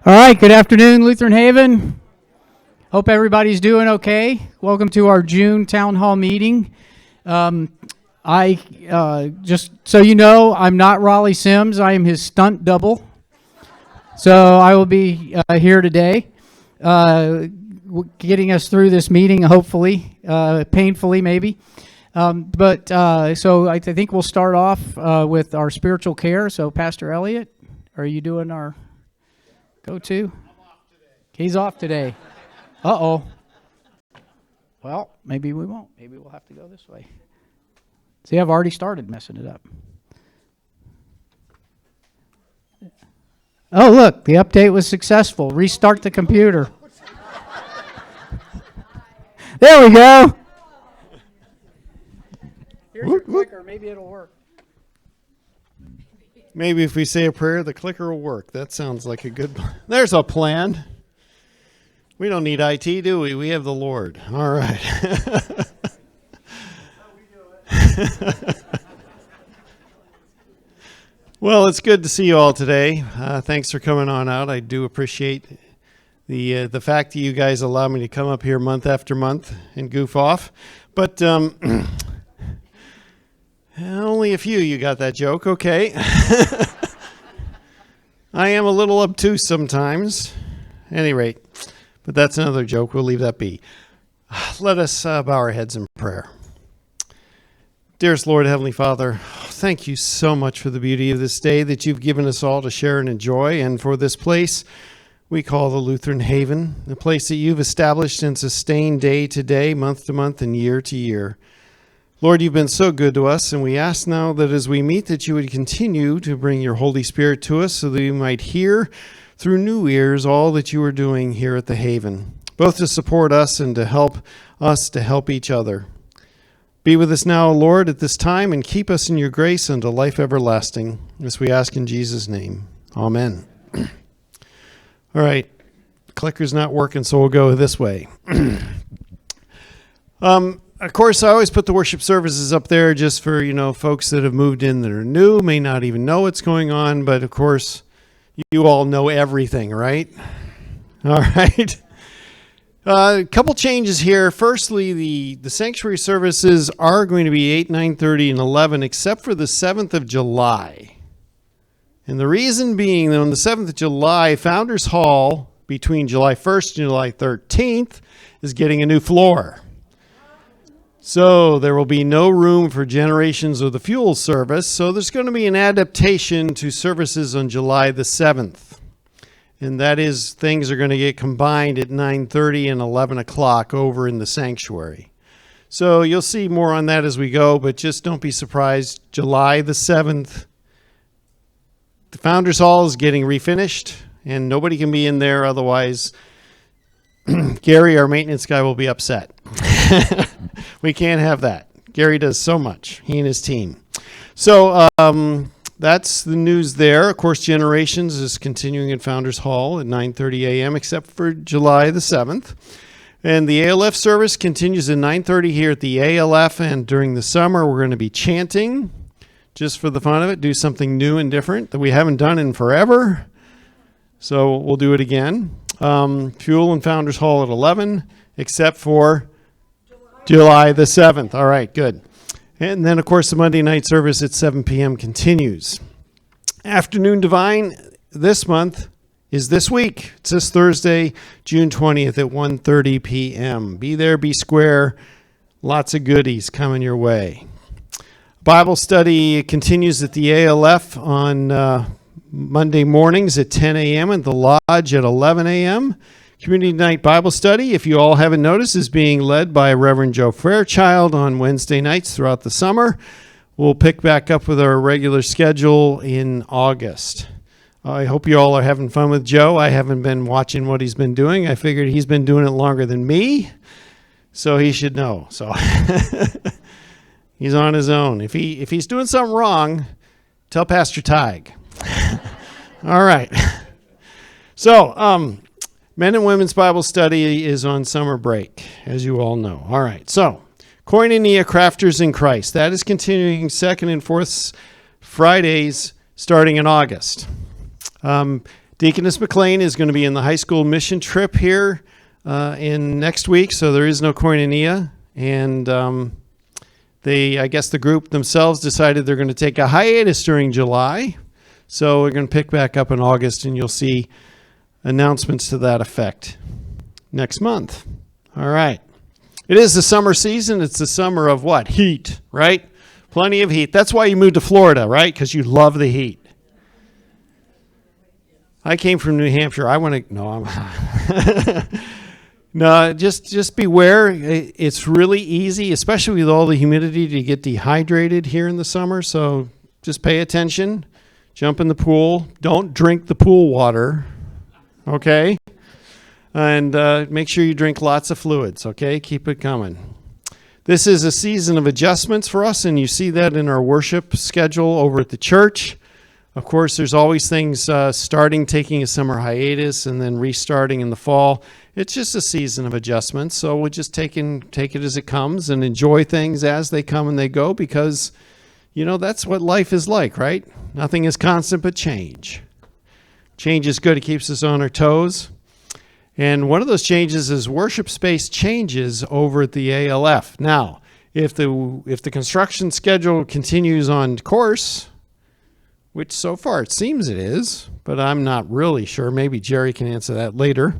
All right, good afternoon, Lutheran Haven. Hope everybody's doing okay. Welcome to our June Town Hall meeting. Just so you know, I'm not Raleigh Sims. I am his stunt double. So I will be here today getting us through this meeting, hopefully, painfully maybe. So I think we'll start off with our spiritual care. So Pastor Elliott, are you doing our go-to? I'm off today. He's off today. Uh-oh. Well, maybe we won't. Maybe we'll have to go this way. See, I've already started messing it up. Oh, look, the update was successful. Restart the computer. There we go. Here's your clicker. Maybe it'll work. Maybe if we say a prayer, the clicker will work. That sounds like a good plan. There's a plan. We don't need IT, do we? We have the Lord. All right. Well, it's good to see you all today. Thanks for coming on out. I do appreciate the fact that you guys allow me to come up here month after month and goof off. But only a few you got that joke, okay. I am a little obtuse sometimes. At any rate, but that's another joke. We'll leave that be. Let us bow our heads in prayer. Dearest Lord, Heavenly Father, thank you so much for the beauty of this day that you've given us all to share and enjoy, and for this place we call the Lutheran Haven, the place that you've established and sustained day to day, month to month, and year to year. Lord, you've been so good to us, and we ask now that as we meet that you would continue to bring your Holy Spirit to us so that we might hear through new ears all that you are doing here at the Haven, both to support us and to help us to help each other. Be with us now, Lord, at this time, and keep us in your grace unto life everlasting, as we ask in Jesus' name. Amen. All right, clicker's not working, so we'll go this way. Of course, I always put the worship services up there just for, folks that have moved in that are new, may not even know what's going on, but of course, you all know everything, right? All right. A couple changes here. Firstly, the sanctuary services are going to be 8, 9:30, and 11, except for the 7th of July. And the reason being that on the 7th of July, Founders Hall, between July 1st and July 13th, is getting a new floor. So there will be no room for generations of the fuel service, so there's going to be an adaptation to services on July the 7th. And that is, things are going to get combined at 9:30 and 11 o'clock over in the sanctuary. So you'll see more on that as we go, but just don't be surprised. July the 7th, the Founders Hall is getting refinished, and nobody can be in there, otherwise Gary, our maintenance guy, will be upset. We can't have that. Gary does so much, he and his team. So that's the news there. Of course, Generations is continuing at Founders Hall at 9:30 a.m., except for July the 7th. And the ALF service continues at 9:30 here at the ALF, and during the summer we're going to be chanting, just for the fun of it, do something new and different that we haven't done in forever. So we'll do it again. Fuel and Founders Hall at 11, except for July the 7th. All right, good. And then, of course, the Monday night service at 7 p.m. continues. Afternoon Divine this month is this week. It's this Thursday, June 20th at 1:30 p.m. Be there, be square. Lots of goodies coming your way. Bible study continues at the ALF on Monday mornings at 10 a.m. and the Lodge at 11 a.m. Community Night Bible Study, if you all haven't noticed, is being led by Reverend Joe Fairchild on Wednesday nights throughout the summer. We'll pick back up with our regular schedule in August. I hope you all are having fun with Joe. I haven't been watching what he's been doing. I figured he's been doing it longer than me, so he should know. So he's on his own. If he's doing something wrong, tell Pastor Tig. All right. So, Men and Women's Bible Study is on summer break, as you all know. All right, so Koinonia Crafters in Christ. That is continuing second and fourth Fridays starting in August. Deaconess McLean is going to be in the high school mission trip here in next week, so there is no koinonia. And I guess the group themselves decided they're going to take a hiatus during July. So we're going to pick back up in August, and you'll see announcements to that effect next month. All right. It is the summer season. It's the summer of what? Heat, right? Plenty of heat. That's why you moved to Florida, right? Because you love the heat. I came from New Hampshire. I want to, no, no, just beware. It's really easy, especially with all the humidity, to get dehydrated here in the summer. So just pay attention. Jump in the pool. Don't drink the pool water, okay? And make sure you drink lots of fluids, okay? Keep it coming. This is a season of adjustments for us, and you see that in our worship schedule over at the church. Of course, there's always things starting, taking a summer hiatus, and then restarting in the fall. It's just a season of adjustments, so we'll just take it as it comes and enjoy things as they come and they go, because, you know, that's what life is like, right? Nothing is constant but change. Change is good. It keeps us on our toes. And one of those changes is worship space changes over at the ALF. Now, if the construction schedule continues on course, which so far it seems it is, but I'm not really sure. Maybe Jerry can answer that later.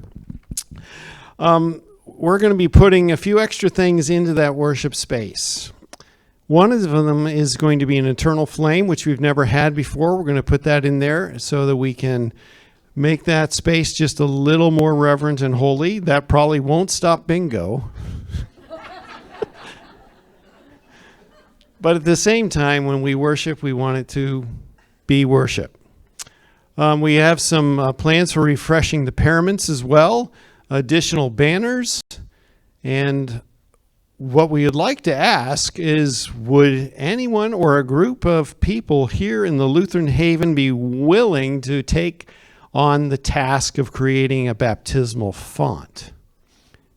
We're going to be putting a few extra things into that worship space. One of them is going to be an eternal flame, which we've never had before. We're going to put that in there so that we can make that space just a little more reverent and holy. That probably won't stop bingo. But at the same time, when we worship, we want it to be worship. We have some plans for refreshing the paraments as well, additional banners, and what we would like to ask is, would anyone or a group of people here in the Lutheran Haven be willing to take on the task of creating a baptismal font?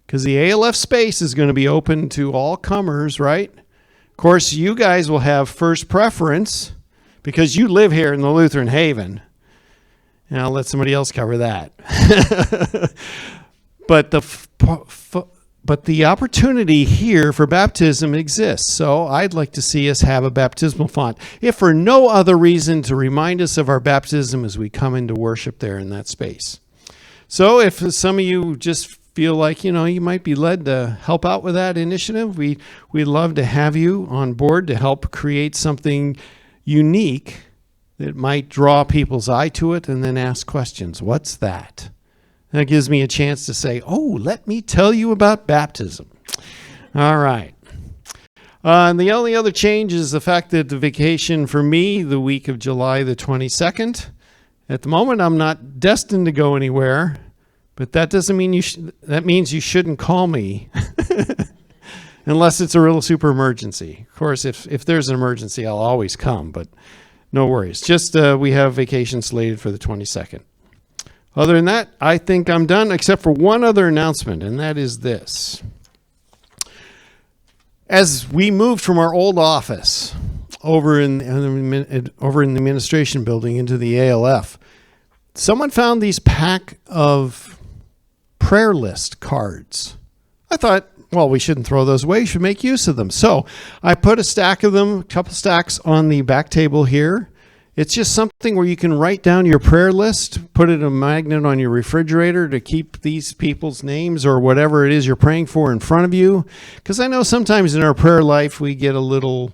Because the ALF space is going to be open to all comers, right? Of course, you guys will have first preference because you live here in the Lutheran Haven. And I'll let somebody else cover that. But the opportunity here for baptism exists. So I'd like to see us have a baptismal font, if for no other reason, to remind us of our baptism as we come into worship there in that space. So if some of you just feel like, you might be led to help out with that initiative, we'd love to have you on board to help create something unique that might draw people's eye to it and then ask questions. What's that? That gives me a chance to say, let me tell you about baptism. All right. And the only other change is the fact that the vacation for me, the week of July the 22nd, at the moment I'm not destined to go anywhere, but that doesn't mean that means you shouldn't call me unless it's a real super emergency. Of course, if there's an emergency, I'll always come, but no worries. Just we have vacation slated for the 22nd. Other than that, I think I'm done, except for one other announcement, and that is this. As we moved from our old office over in the administration building into the ALF, someone found these pack of prayer list cards. I thought, well, we shouldn't throw those away. We should make use of them. So I put a stack of them, a couple stacks on the back table here. It's just something where you can write down your prayer list, put it in a magnet on your refrigerator to keep these people's names or whatever it is you're praying for in front of you. Because I know sometimes in our prayer life we get a little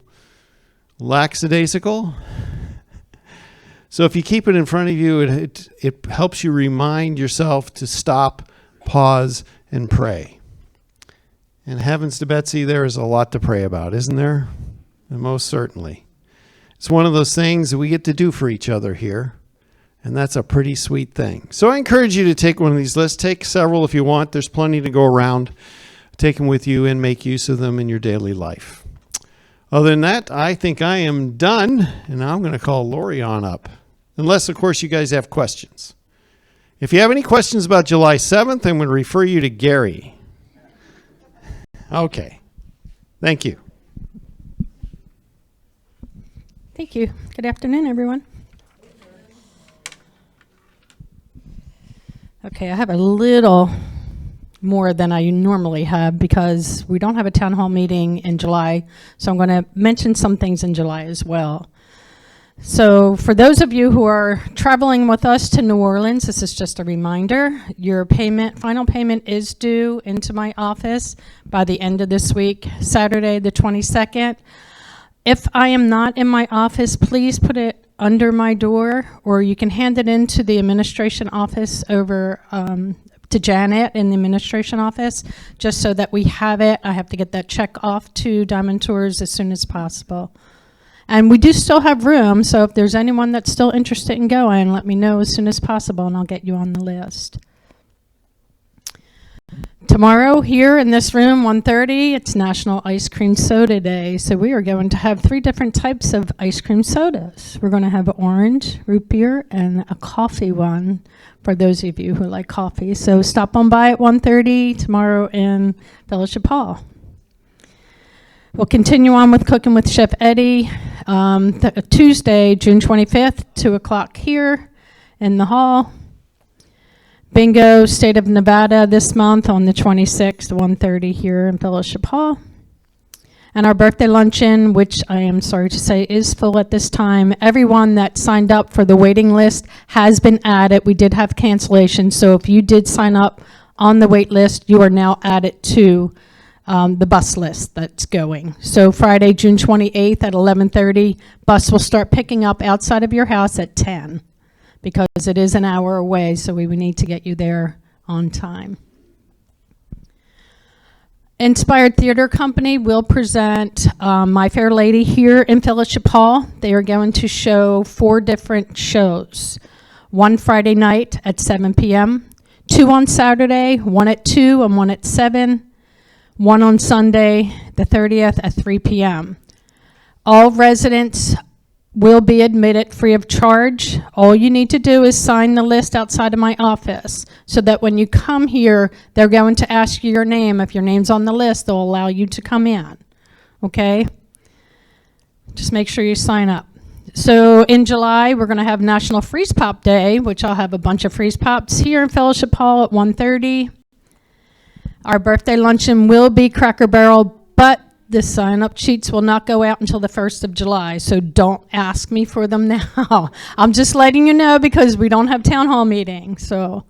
lackadaisical. So if you keep it in front of you, it helps you remind yourself to stop, pause, and pray. And heavens to Betsy, there is a lot to pray about, isn't there? And most certainly. It's one of those things that we get to do for each other here, and that's a pretty sweet thing. So I encourage you to take one of these lists. Take several if you want. There's plenty to go around. Take them with you and make use of them in your daily life. Other than that, I think I am done, and I'm going to call Lori on up, unless, of course, you guys have questions. If you have any questions about July 7th, I'm going to refer you to Gary. Okay. Thank you. Thank you. Good afternoon, everyone. Okay, I have a little more than I normally have because we don't have a town hall meeting in July, so I'm going to mention some things in July as well. So for those of you who are traveling with us to New Orleans, this is just a reminder, your final payment is due into my office by the end of this week, Saturday the 22nd. If I am not in my office, please put it under my door, or you can hand it into the administration office over to Janet in the administration office, just so that we have it. I have to get that check off to Diamond Tours as soon as possible. And we do still have room, so if there's anyone that's still interested in going, let me know as soon as possible and I'll get you on the list. Tomorrow here in this room, 1:30, it's National Ice Cream Soda Day. So we are going to have 3 different types of ice cream sodas. We're going to have orange, root beer, and a coffee one for those of you who like coffee. So stop on by at 1:30 tomorrow in Fellowship Hall. We'll continue on with Cooking with Chef Eddie. Tuesday, June 25th, 2 o'clock here in the hall. Bingo, State of Nevada this month on the 26th, 1:30 here in Fellowship Hall. And our birthday luncheon, which I am sorry to say is full at this time. Everyone that signed up for the waiting list has been added. We did have cancellations, so if you did sign up on the wait list, you are now added to the bus list that's going. So Friday, June 28th at 11:30, bus will start picking up outside of your house at 10 because it is an hour away, so we would need to get you there on time. Inspired Theater Company will present My Fair Lady here in Fellowship Hall. They are going to show 4 different shows. 1 Friday night at 7 p.m., 2 on Saturday, 1 at 2 and 1 at 7, 1 on Sunday, the 30th at 3 p.m. All residents will be admitted free of charge. All you need to do is sign the list outside of my office so that when you come here, they're going to ask you your name. If your name's on the list, they'll allow you to come in, okay? Just make sure you sign up. So in July, we're going to have National Freeze Pop Day, which I'll have a bunch of freeze pops here in Fellowship Hall at 1:30. Our birthday luncheon will be Cracker Barrel, but the sign-up sheets will not go out until the 1st of July, so don't ask me for them now. I'm just letting you know because we don't have town hall meeting. So,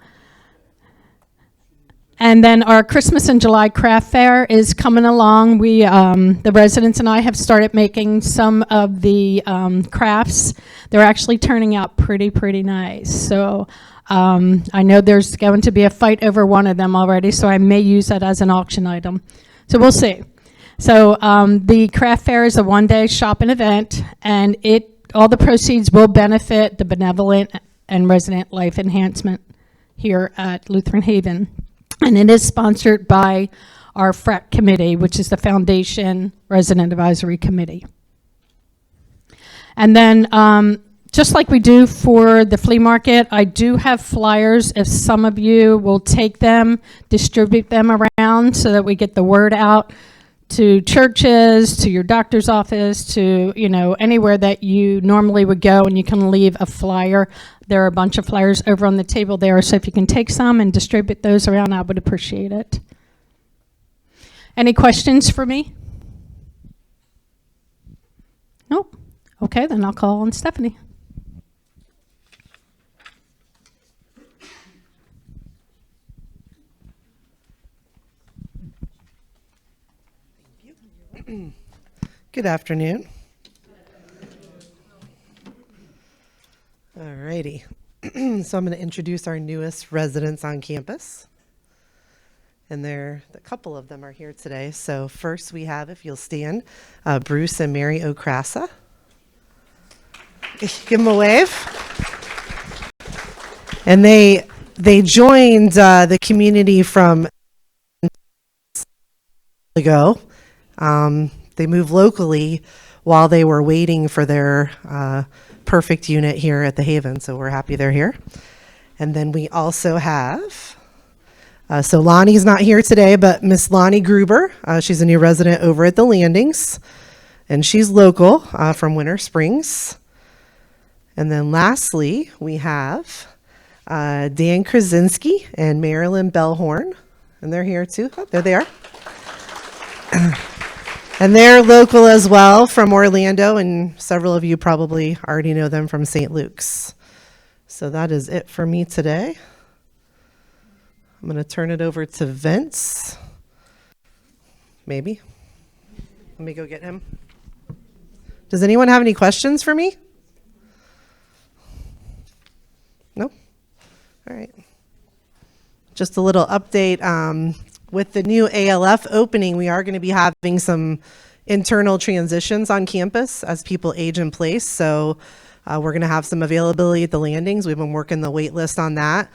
and then our Christmas in July craft fair is coming along. We, the residents and I have started making some of the crafts. They're actually turning out pretty nice. So I know there's going to be a fight over one of them already, so I may use that as an auction item. So we'll see. So the craft fair is a one-day shopping event, and all the proceeds will benefit the benevolent and resident life enhancement here at Lutheran Haven. And it is sponsored by our FRAC committee, which is the Foundation Resident Advisory Committee. And then just like we do for the flea market, I do have flyers. If some of you will take them, distribute them around so that we get the word out to churches, to your doctor's office, to, you know, anywhere that you normally would go, and you can leave a flyer. There are a bunch of flyers over on the table there, so if you can take some and distribute those around, I would appreciate it. Any questions for me? Nope. Okay, then I'll call on Stephanie. Good afternoon. All righty. So I'm going to introduce our newest residents on campus. And a couple of them are here today. So first we have, if you'll stand, Bruce and Mary Okrasa. Give them a wave. And they joined the community from ago. They moved locally while they were waiting for their perfect unit here at the Haven, so we're happy they're here. And then we also have, so Lonnie's not here today, but Miss Lonnie Gruber. She's a new resident over at the Landings, and she's local from Winter Springs. And then lastly, we have Dan Krasinski and Marilyn Bellhorn. And they're here too. Oh, there they are. And they're local as well from Orlando, and several of you probably already know them from St. Luke's. So that is it for me today. I'm going to turn it over to Vince. Maybe. Let me go get him. Does anyone have any questions for me? No? All right. Just a little update. With the new ALF opening, we are going to be having some internal transitions on campus as people age in place. So we're going to have some availability at the landings. We've been working the wait list on that.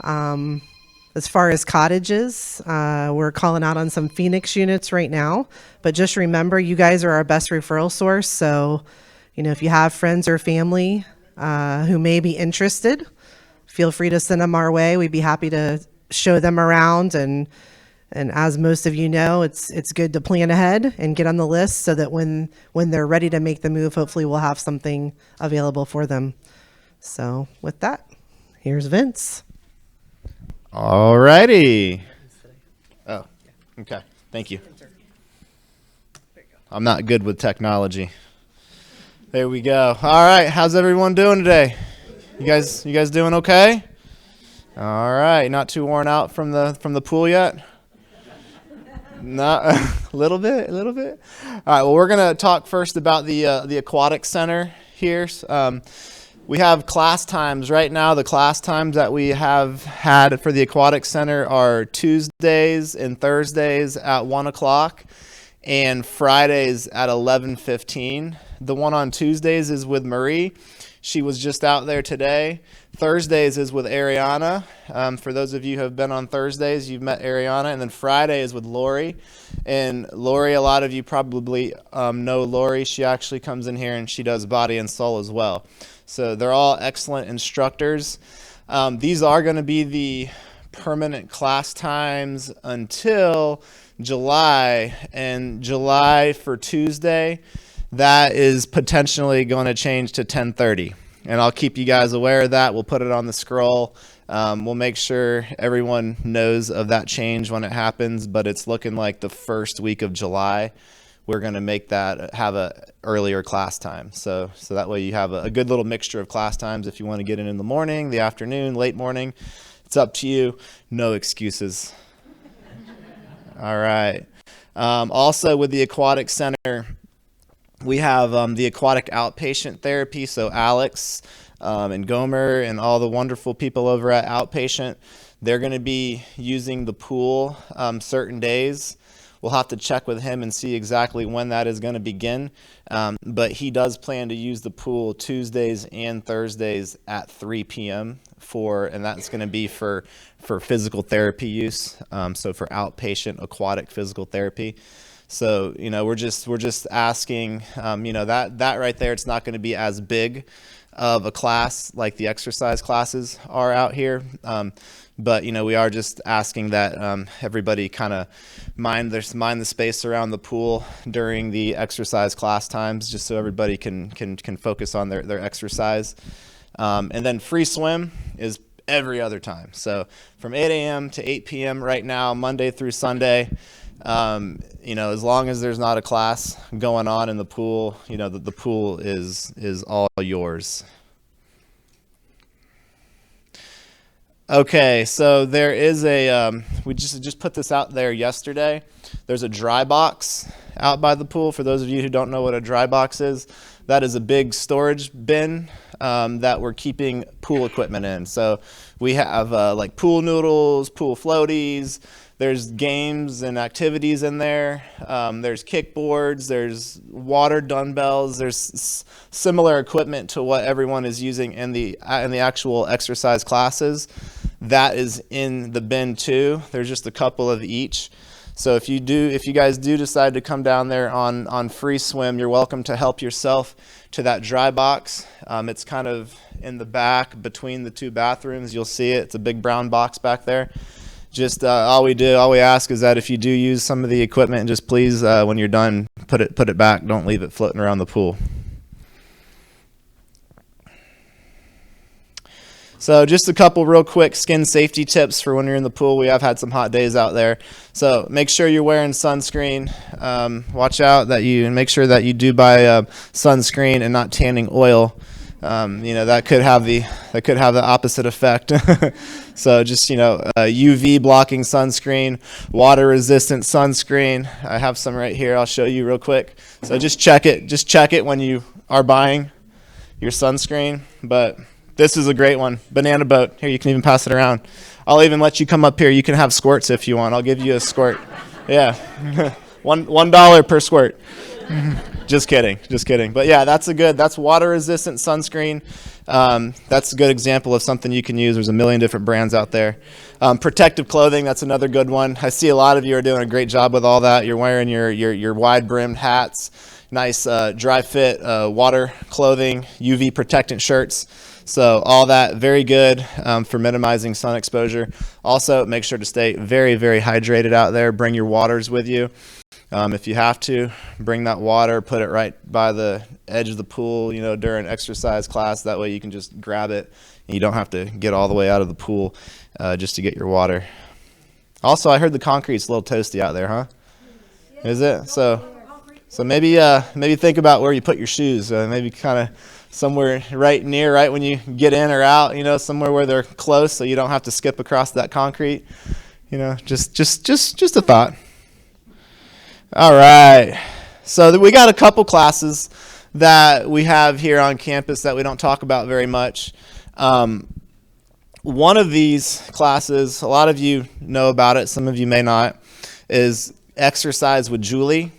As far as cottages, we're calling out on some Phoenix units right now. But just remember, you guys are our best referral source. So, if you have friends or family who may be interested, feel free to send them our way. We'd be happy to show them around. And as most of you know, it's good to plan ahead and get on the list so that when they're ready to make the move, hopefully we'll have something available for them. So with that, here's Vince. All righty. Oh, okay. Thank you. I'm not good with technology. There we go. All right. How's everyone doing today? You guys doing okay? All right. Not too worn out from the pool yet? Not a little bit. All right. Well, we're gonna talk first about the aquatic center here. We have class times right now. The class times that we have had for the aquatic center are Tuesdays and Thursdays at 1:00, and Fridays at 11:15. The one on Tuesdays is with Marie. She was just out there today. Thursdays is with Ariana. For those of you who have been on Thursdays, you've met Ariana. And then Friday is with Lori. And Lori, a lot of you probably know Lori. She actually comes in here and she does body and soul as well. So they're all excellent instructors. These are going to be the permanent class times until July. And July for Tuesday, that is potentially going to change to 10:30. And I'll keep you guys aware of that. We'll put it on the scroll. We'll make sure everyone knows of that change when it happens, but it's looking like the first week of July, we're going to make that have a earlier class time. So that way you have a good little mixture of class times. If you want to get in the morning, the afternoon, late morning, it's up to you. No excuses. All right. Also with the aquatic center, we have the aquatic outpatient therapy. So Alex and Gomer and all the wonderful people over at Outpatient, they're going to be using the pool certain days. We'll have to check with him and see exactly when that is going to begin. But he does plan to use the pool Tuesdays and Thursdays at 3 p.m. and that's going to be for physical therapy use. So for outpatient aquatic physical therapy. So, we're just asking, that right there, it's not going to be as big of a class like the exercise classes are out here. But, we are just asking that everybody kind of mind the space around the pool during the exercise class times, just so everybody can focus on their exercise. And then free swim is every other time. So from 8 a.m. to 8 p.m. right now, Monday through Sunday. As long as there's not a class going on in the pool, the pool is all yours. Okay, so there is we just put this out there yesterday. There's a dry box out by the pool. For those of you who don't know what a dry box is, that is a big storage bin that we're keeping pool equipment in. So we have like pool noodles, pool floaties. There's games and activities in there. There's kickboards. There's water dumbbells. There's similar equipment to what everyone is using in the actual exercise classes. That is in the bin too. There's just a couple of each. So if you guys do decide to come down there on free swim, you're welcome to help yourself to that dry box. It's kind of in the back between the two bathrooms. You'll see it. It's a big brown box back there. Just all we ask is that if you do use some of the equipment, just please, when you're done, put it back. Don't leave it floating around the pool. So just a couple real quick skin safety tips for when you're in the pool. We have had some hot days out there. So make sure you're wearing sunscreen. Watch out that and make sure that you do buy sunscreen and not tanning oil. That could have the opposite effect. So just, UV blocking sunscreen, water resistant sunscreen. I have some right here. I'll show you real quick. So just check it when you are buying your sunscreen. But this is a great one. Banana boat. Here, you can even pass it around. I'll even let you come up here. You can have squirts if you want. I'll give you a squirt. Yeah. $1 per squirt. Just kidding. But yeah, that's water resistant sunscreen. That's a good example of something you can use. There's a million different brands out there. Protective clothing, that's another good one. I see a lot of you are doing a great job with all that. You're wearing your wide brimmed hats, nice dry fit water clothing, UV protectant shirts. So all that very good for minimizing sun exposure. Also, make sure to stay very, very hydrated out there. Bring your waters with you. If you have to, bring that water, put it right by the edge of the pool, during exercise class. That way you can just grab it and you don't have to get all the way out of the pool just to get your water. Also, I heard the concrete's a little toasty out there, huh? Is it? So maybe think about where you put your shoes. Maybe kind of somewhere right when you get in or out, somewhere where they're close so you don't have to skip across that concrete. Just a thought. All right. So we got a couple classes that we have here on campus that we don't talk about very much. One of these classes, a lot of you know about it, some of you may not, is Exercise with Julie.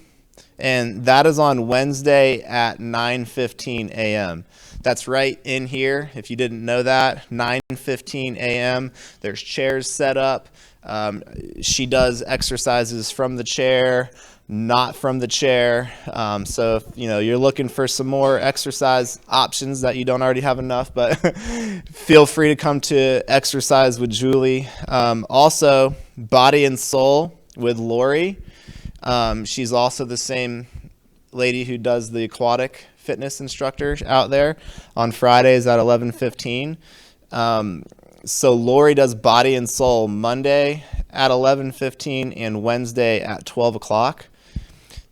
And that is on Wednesday at 9:15 a.m. That's right in here. If you didn't know that, 9:15 a.m. There's chairs set up. She does exercises from the chair, not from the chair. So if you're looking for some more exercise options that you don't already have enough, but feel free to come to Exercise with Julie. Also, Body and Soul with Lori. She's also the same lady who does the aquatic fitness instructor out there on Fridays at 11:15. So Lori does Body and Soul Monday at 11:15 and Wednesday at 12 o'clock.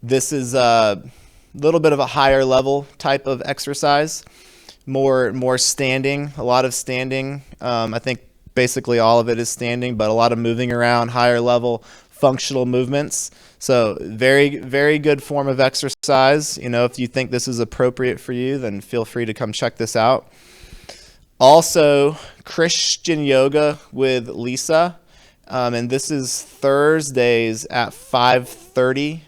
This is a little bit of a higher level type of exercise, more standing, a lot of standing. I think basically all of it is standing, but a lot of moving around, higher level functional movements. So very, very good form of exercise. If you think this is appropriate for you, then feel free to come check this out. Also, Christian yoga with Lisa. And this is Thursdays at 5:30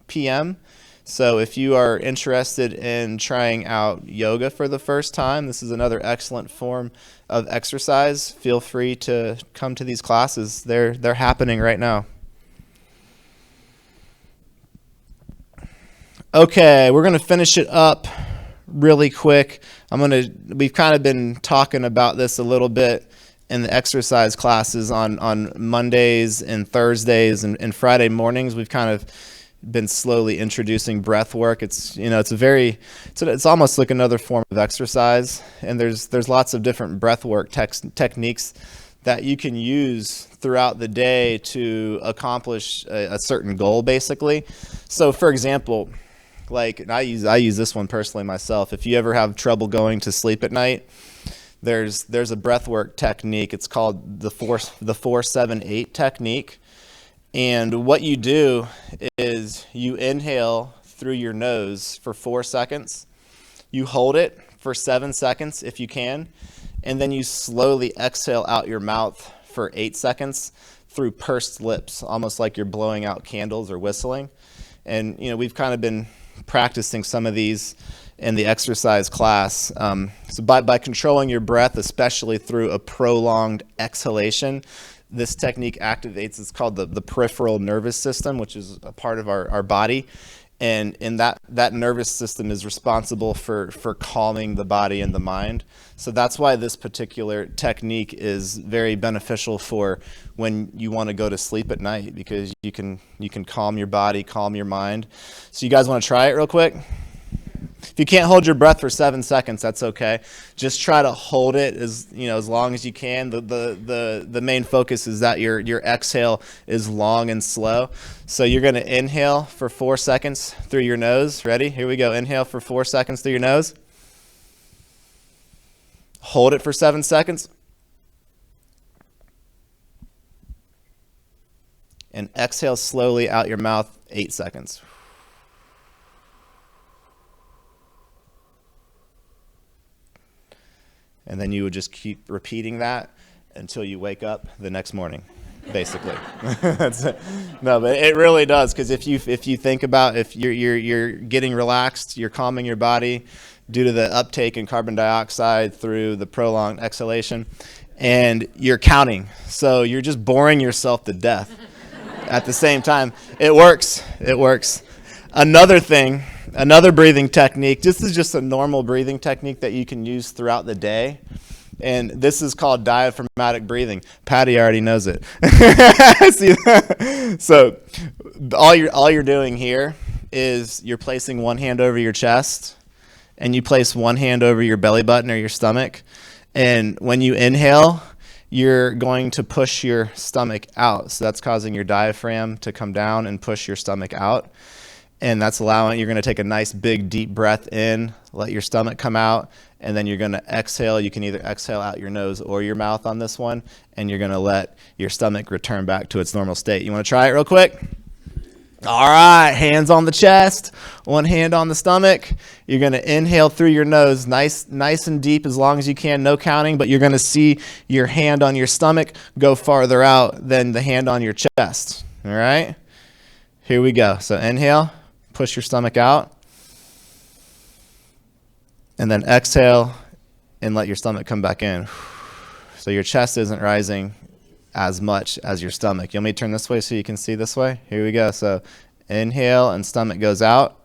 p.m. So if you are interested in trying out yoga for the first time, this is another excellent form of exercise. Feel free to come to these classes. They're happening right now. Okay, we're going to finish it up really quick. We've kind of been talking about this a little bit in the exercise classes on Mondays and Thursdays and Friday mornings. We've kind of been slowly introducing breath work. It's almost like another form of exercise, and there's lots of different breath work techniques that you can use throughout the day to accomplish a certain goal, basically. So for example, I use this one personally myself. If you ever have trouble going to sleep at night, there's a breathwork technique. It's called the 4-7-8 technique. And what you do is you inhale through your nose for 4 seconds. You hold it for 7 seconds if you can, and then you slowly exhale out your mouth for 8 seconds through pursed lips, almost like you're blowing out candles or whistling. And we've kind of been practicing some of these in the exercise class. So by controlling your breath, especially through a prolonged exhalation, this technique activates, it's called the peripheral nervous system, which is a part of our body. And that nervous system is responsible for calming the body and the mind. So that's why this particular technique is very beneficial for when you want to go to sleep at night, because you can calm your body, calm your mind. So you guys want to try it real quick? If you can't hold your breath for 7 seconds, that's okay. Just try to hold it as long as you can. The main focus is that your exhale is long and slow. So you're going to inhale for 4 seconds through your nose. Ready? Here we go. Inhale for 4 seconds through your nose. Hold it for 7 seconds. And exhale slowly out your mouth 8 seconds. And then you would just keep repeating that until you wake up the next morning, basically. No, but it really does, because if you think about, if you're getting relaxed, you're calming your body due to the uptake in carbon dioxide through the prolonged exhalation, and you're counting, so you're just boring yourself to death at the same time. It works. It works. Another breathing technique, this is just a normal breathing technique that you can use throughout the day. And this is called diaphragmatic breathing. Patty already knows it. See that? So all you're doing here is you're placing one hand over your chest, and you place one hand over your belly button or your stomach. And when you inhale, you're going to push your stomach out. So that's causing your diaphragm to come down and push your stomach out. And that's you're going to take a nice big deep breath in, let your stomach come out, and then you're going to exhale. You can either exhale out your nose or your mouth on this one, and you're going to let your stomach return back to its normal state. You want to try it real quick? All right, hands on the chest, one hand on the stomach. You're going to inhale through your nose, nice and deep as long as you can, no counting, but you're going to see your hand on your stomach go farther out than the hand on your chest. All right? Here we go. So inhale. Push your stomach out, and then exhale and let your stomach come back in. So your chest isn't rising as much as your stomach. You want me to turn this way so you can see this way? Here we go. So inhale and stomach goes out.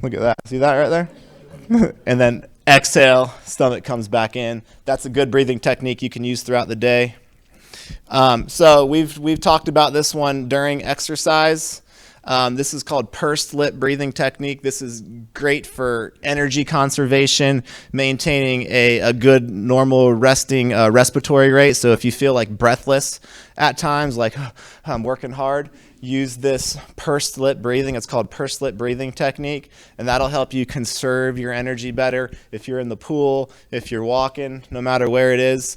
Look at that. See that right there? And then exhale, stomach comes back in. That's a good breathing technique you can use throughout the day. So we've talked about this one during exercise. This is called pursed lip breathing technique. This is great for energy conservation, maintaining a good normal resting respiratory rate. So if you feel like breathless at times, like I'm working hard, use this pursed lip breathing. It's called pursed lip breathing technique, and that'll help you conserve your energy better. If you're in the pool, if you're walking, no matter where it is,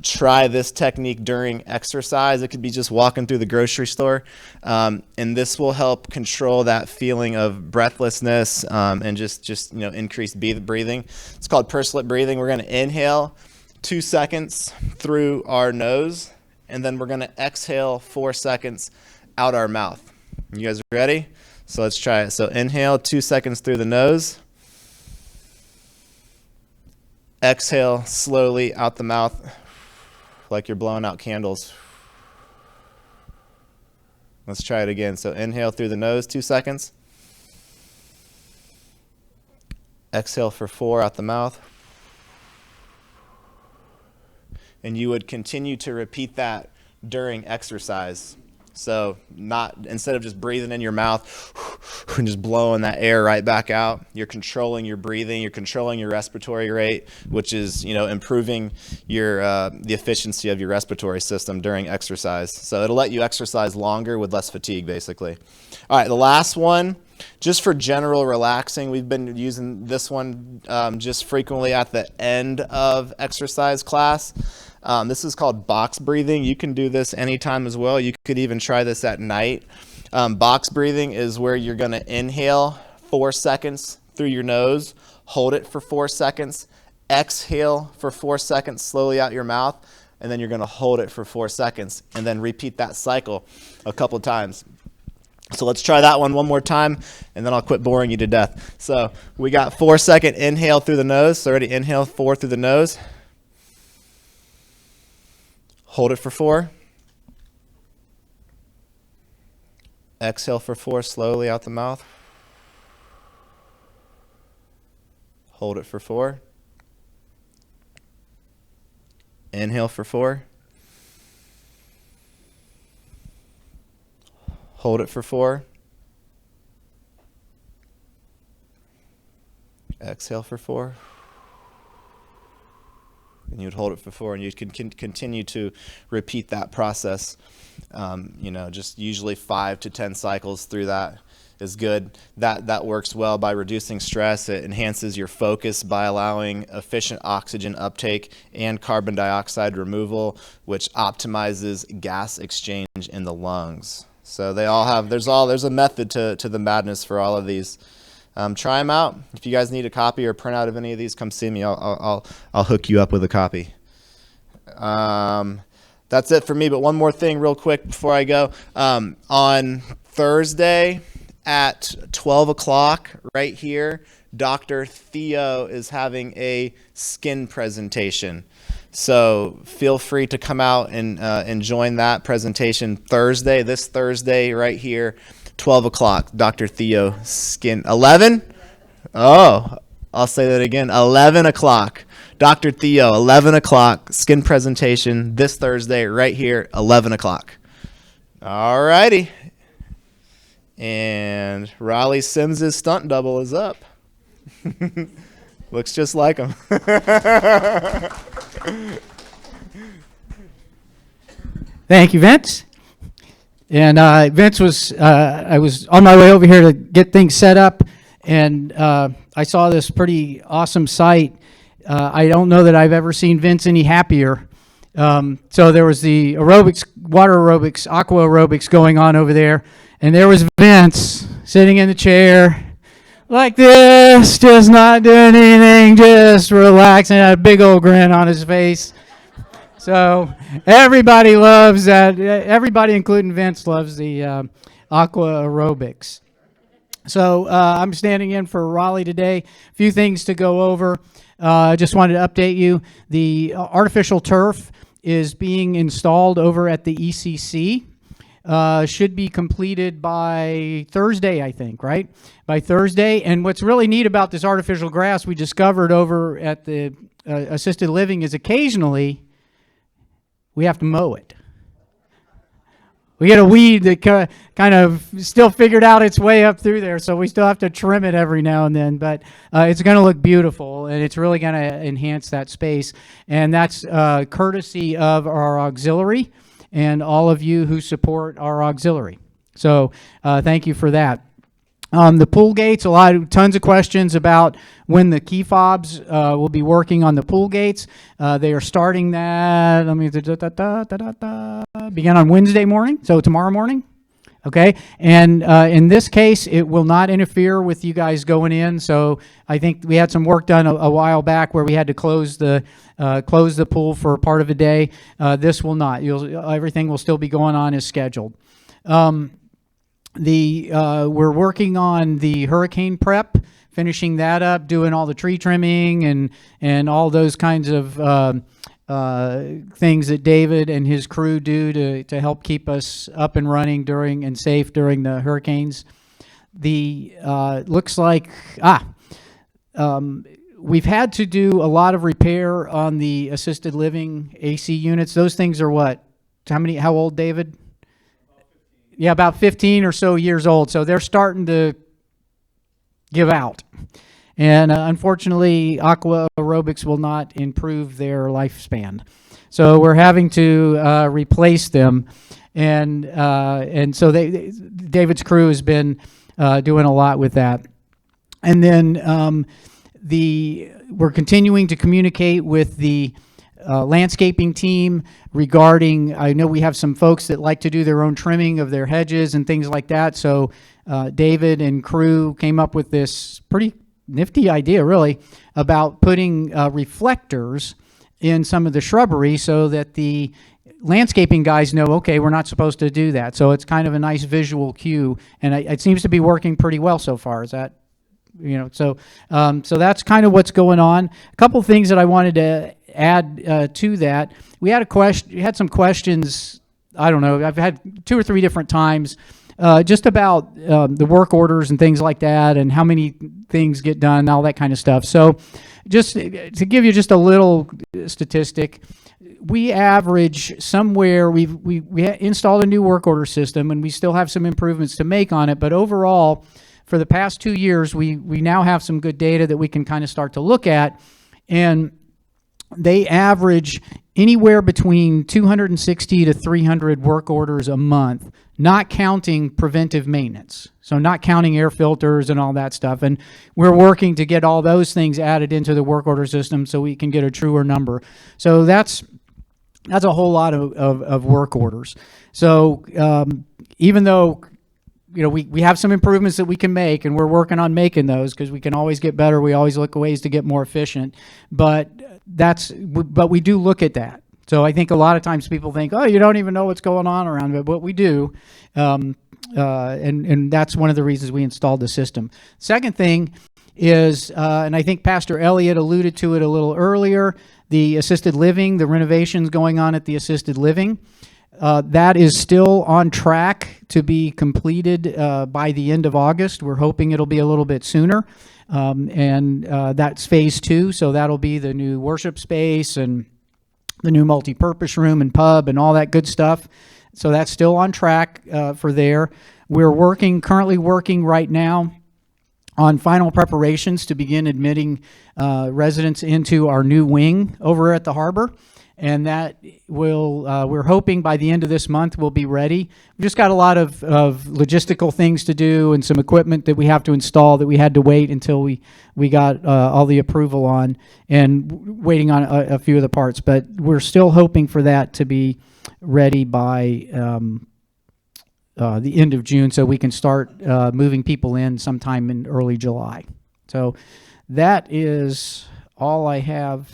try this technique during exercise. It could be just walking through the grocery store, and this will help control that feeling of breathlessness and just increased breathing. It's called pursed lip breathing. We're going to inhale 2 seconds through our nose, and then we're going to exhale 4 seconds out our mouth. You guys ready? So let's try it. So inhale 2 seconds through the nose. Exhale slowly out the mouth like you're blowing out candles. Let's try it again. So inhale through the nose 2 seconds. Exhale for 4 out the mouth. And you would continue to repeat that during exercise. So instead of just breathing in your mouth and just blowing that air right back out, you're controlling your breathing, you're controlling your respiratory rate, which is, improving your the efficiency of your respiratory system during exercise. So it'll let you exercise longer with less fatigue, basically. All right, the last one, just for general relaxing, we've been using this one just frequently at the end of exercise class. This is called box breathing. You can do this anytime as well. You could even try this at night. Box breathing is where you're going to inhale 4 seconds through your nose, hold it for 4 seconds, exhale for 4 seconds slowly out your mouth, and then you're going to hold it for 4 seconds, and then repeat that cycle a couple times. So let's try that one more time, and then I'll quit boring you to death. So we got 4 second inhale through the nose. So already inhale 4 through the nose. Hold it for 4. Exhale for 4 slowly out the mouth. Hold it for 4. Inhale for 4. Hold it for 4. Exhale for 4. And you'd hold it for 4, and you can continue to repeat that process. Just usually 5 to 10 cycles through that is good. That works well by reducing stress. It enhances your focus by allowing efficient oxygen uptake and carbon dioxide removal, which optimizes gas exchange in the lungs. So they all have, there's a method to the madness for all of these. Try them out. If you guys need a copy or printout of any of these, come see me. I'll hook you up with a copy. That's it for me. But one more thing real quick before I go. On Thursday at 12 o'clock right here, Dr. Theo is having a skin presentation. So feel free to come out and join that presentation this Thursday right here, 12 o'clock. Dr. Theo skin. 11? Oh, I'll say that again. 11 o'clock. Dr. Theo, 11 o'clock, skin presentation this Thursday right here, 11 o'clock. All righty. And Riley Sims' stunt double is up. Looks just like him. Thank you, Vince. And Vince was, I was on my way over here to get things set up, and I saw this pretty awesome site. I don't know that I've ever seen Vince any happier. So there was the aerobics, water aerobics, aqua aerobics going on over there, and there was Vince sitting in the chair like this, just not doing anything, just relaxing, had a big old grin on his face. So everybody loves that. Everybody, including Vince, loves the aqua aerobics. So I'm standing in for Raleigh today. A few things to go over. I just wanted to update you. The artificial turf is being installed over at the ECC. Should be completed by Thursday, I think, right? By Thursday. And what's really neat about this artificial grass we discovered over at the assisted living is occasionally we have to mow it. We get a weed that kind of still figured out its way up through there, so we still have to trim it every now and then, but it's going to look beautiful, and it's really going to enhance that space, and that's courtesy of our auxiliary and all of you who support our auxiliary. So thank you for that. The pool gates, tons of questions about when the key fobs will be working on the pool gates. They are starting that, begin on Wednesday morning, so tomorrow morning. Okay, and in this case, it will not interfere with you guys going in. So I think we had some work done a while back where we had to close the pool for part of a day. This will not. Everything will still be going on as scheduled. We're working on the hurricane prep, finishing that up, doing all the tree trimming and all those kinds of things that David and his crew do to help keep us up and running and safe during the hurricanes. Looks like we've had to do a lot of repair on the assisted living AC units. Those things are what? How old, David? Yeah, about 15 or so years old. So they're starting to give out. And unfortunately, aqua aerobics will not improve their lifespan. So we're having to replace them. And so David's crew has been doing a lot with that. And then we're continuing to communicate with the landscaping team regarding, I know we have some folks that like to do their own trimming of their hedges and things like that. So David and crew came up with this pretty nifty idea, really, about putting reflectors in some of the shrubbery so that the landscaping guys know, okay, we're not supposed to do that. So it's kind of a nice visual cue, and it seems to be working pretty well so far. Is that, so that's kind of what's going on. A couple things that I wanted to add to that. We had some questions. I don't know. I've had 2 or 3 different times just about the work orders and things like that, and how many things get done, all that kind of stuff. So, just to give you just a little statistic, we average somewhere. We installed a new work order system, and we still have some improvements to make on it. But overall, for the past 2 years, we now have some good data that we can kind of start to look at, and they average anywhere between 260 to 300 work orders a month, not counting preventive maintenance. So not counting air filters and all that stuff. And we're working to get all those things added into the work order system so we can get a truer number. So that's a whole lot of work orders. So even though we have some improvements that we can make, and we're working on making those because we can always get better. We always look at ways to get more efficient, but we do look at that. So I think a lot of times people think, oh, you don't even know what's going on around it, but we do, and that's one of the reasons we installed the system. Second thing is, and I think Pastor Elliott alluded to it a little earlier, the assisted living, the renovations going on at the assisted living. That is still on track to be completed by the end of August. We're hoping it'll be a little bit sooner. And that's phase 2. So that'll be the new worship space and the new multi-purpose room and pub and all that good stuff. So that's still on track for there. We're currently working right now on final preparations to begin admitting residents into our new wing over at the harbor. And that we're hoping by the end of this month we'll be ready. We've just got a lot of logistical things to do and some equipment that we have to install that we had to wait until we got all the approval on, and waiting on a few of the parts. But we're still hoping for that to be ready by the end of June, so we can start moving people in sometime in early July. So that is all I have